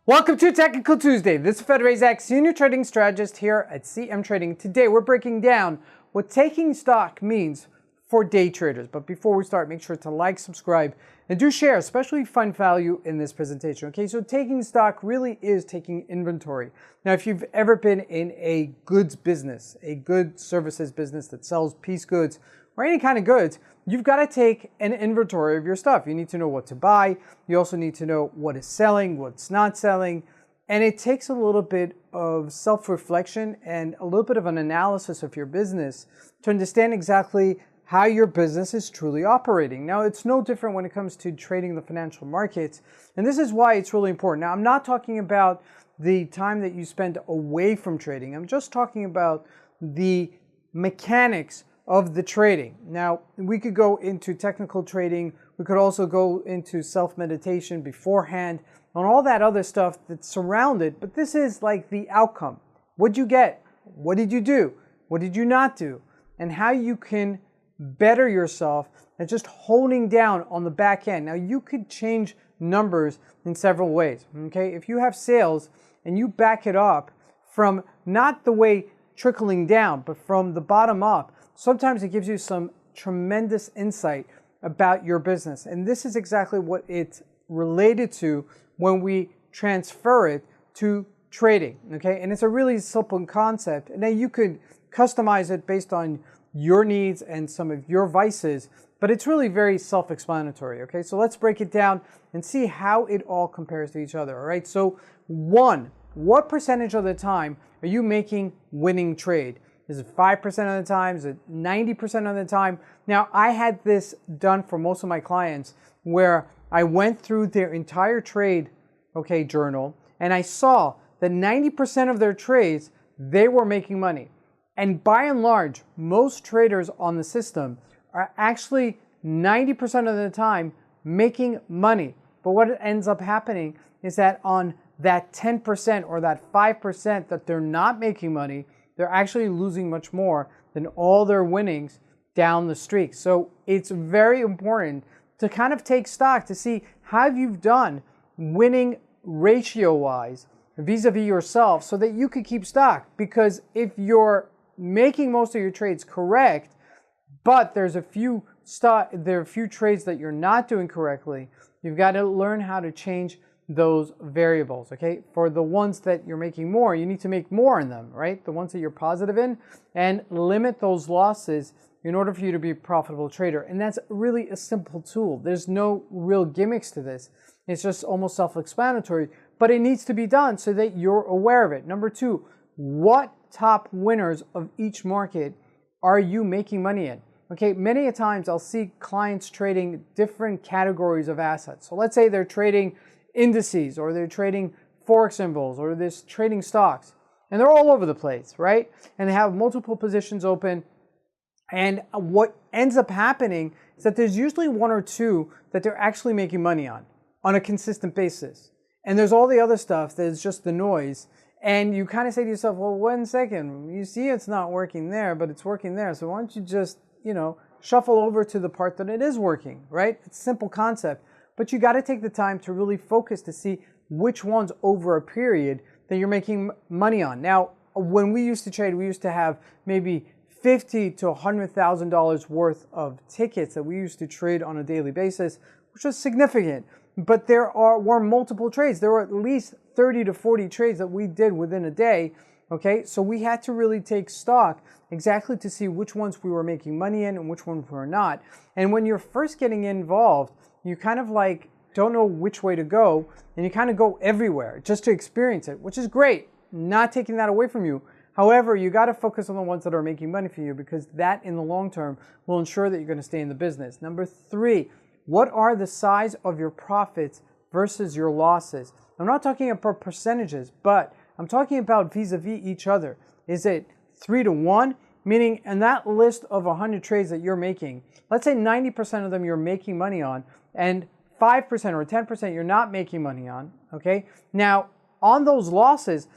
Welcome to Technical Tuesday. This is Fed Razak, Senior Trading Strategist here at CMTrading. Today we're breaking down what taking stock means for day traders. But before we start, make sure to like, subscribe, and do share, especially if you find value in this presentation. Okay, so taking stock really is taking inventory. Now, if you've ever been in a goods business, a good services business that sells piece goods or any kind of goods, you've got to take an inventory of your stuff. You need to know what to buy. You also need to know what is selling, what's not selling. And it takes a little bit of self-reflection and a little bit of an analysis of your business to understand exactly how your business is truly operating. Now, it's no different when it comes to trading the financial markets. And this is why it's really important. Now, I'm not talking about the time that you spend away from trading. I'm just talking about the mechanics of the trading. Now, we could go into technical trading. We could also go into self-meditation beforehand and all that other stuff that's surrounded. But this is like the outcome. What'd you get? What did you do? What did you not do? And how you can better yourself and just honing down on the back end. Now, you could change numbers in several ways. Okay, if you have sales and you back it up from not the way trickling down, but from the bottom up, sometimes it gives you some tremendous insight about your business. And this is exactly what it's related to when we transfer it to trading. Okay, and it's a really simple concept. And then you could customize it based on your needs and some of your vices, but it's really very self-explanatory. Okay, so let's break it down and see how it all compares to each other. All right, so one, what percentage of the time are you making winning trade? Is it 5% of the time? Is it 90% of the time? Now, I had this done for most of my clients where I went through their entire trade, okay, journal, and I saw that 90% of their trades, they were making money. And by and large, most traders on the system are actually 90% of the time making money. But what ends up happening is that on that 10% or that 5% that they're not making money, they're actually losing much more than all their winnings down the streak. So it's very important to kind of take stock to see how you've done winning ratio-wise vis-a-vis yourself so that you could keep stock. Because if you're making most of your trades correct, but there are a few trades that you're not doing correctly, you've got to learn how to change those variables. Okay, for the ones that you're making more, you need to make more in them, right? The ones that you're positive in, and limit those losses in order for you to be a profitable trader. And that's really a simple tool. There's no real gimmicks to this. It's just almost self-explanatory, but it needs to be done so that you're aware of it. Number two, what top winners of each market are you making money in? Okay, many a times I'll see clients trading different categories of assets. So let's say they're trading indices, or they're trading Forex symbols, or they're trading stocks, and they're all over the place, right? And they have multiple positions open. And what ends up happening is that there's usually one or two that they're actually making money on a consistent basis. And there's all the other stuff that's just the noise. And you kind of say to yourself, well, 1 second, you see it's not working there, but it's working there. So why don't you just, shuffle over to the part that it is working, right? It's a simple concept. But you got to take the time to really focus to see which ones over a period that you're making money on. Now, when we used to trade, we used to have maybe $50,000 to $100,000 worth of tickets that we used to trade on a daily basis, which was significant. But there were multiple trades. There were at least 30 to 40 trades that we did within a day. Okay, so we had to really take stock exactly to see which ones we were making money in and which ones we were not. And when you're first getting involved, you kind of like don't know which way to go, and you kind of go everywhere just to experience it, which is great. Not taking that away from you. However, you got to focus on the ones that are making money for you, because that in the long term will ensure that you're going to stay in the business. Number three, what are the size of your profits versus your losses? I'm not talking about percentages, but I'm talking about vis-a-vis each other. Is it 3 to 1? Meaning, in that list of 100 trades that you're making, let's say 90% of them you're making money on, and 5% or 10% you're not making money on, okay? Now, on those losses,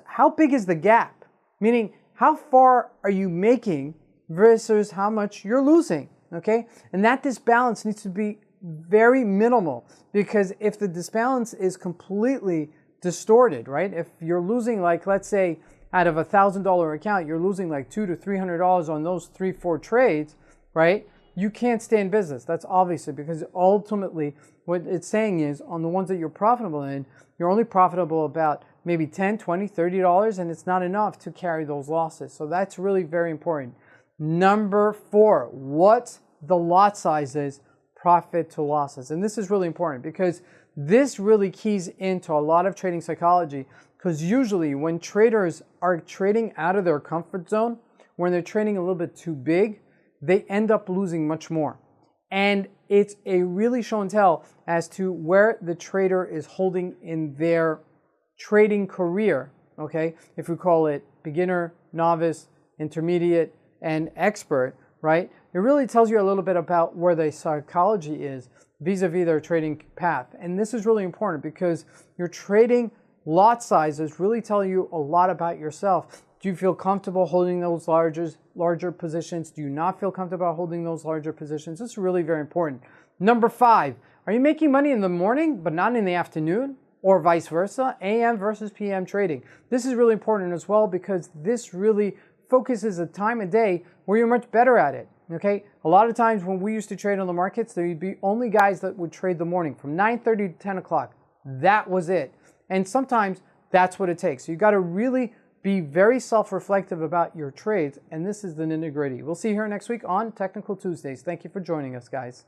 how big is the gap? Meaning, how far are you making versus how much you're losing, okay? And that disbalance needs to be very minimal, because if the disbalance is completely distorted, right? If you're losing, like, let's say out of a $1,000 account, you're losing like $200 to $300 on those 3-4 trades, right? You can't stay in business. That's obviously because ultimately what it's saying is on the ones that you're profitable in, you're only profitable about maybe $10, $20, $30, and it's not enough to carry those losses. So that's really very important. Number 4, what the lot size is, profit to losses. And this is really important because this really keys into a lot of trading psychology, because usually when traders are trading out of their comfort zone, when they're trading a little bit too big, they end up losing much more. And it's a really show and tell as to where the trader is holding in their trading career, okay? If we call it beginner, novice, intermediate, and expert, right? It really tells you a little bit about where the psychology is vis-a-vis their trading path. And this is really important because your trading lot sizes really tell you a lot about yourself. Do you feel comfortable holding those larger positions? Do you not feel comfortable holding those larger positions? This is really very important. Number 5, are you making money in the morning but not in the afternoon? Or vice versa, AM versus PM trading. This is really important as well because this really focuses a time of day where you're much better at it, okay? A lot of times when we used to trade on the markets, there would be only guys that would trade the morning from 9:30 to 10 o'clock. That was it. And sometimes that's what it takes. So you got to really be very self-reflective about your trades, and this is the nitty-gritty. We'll see you here next week on Technical Tuesdays. Thank you for joining us, guys.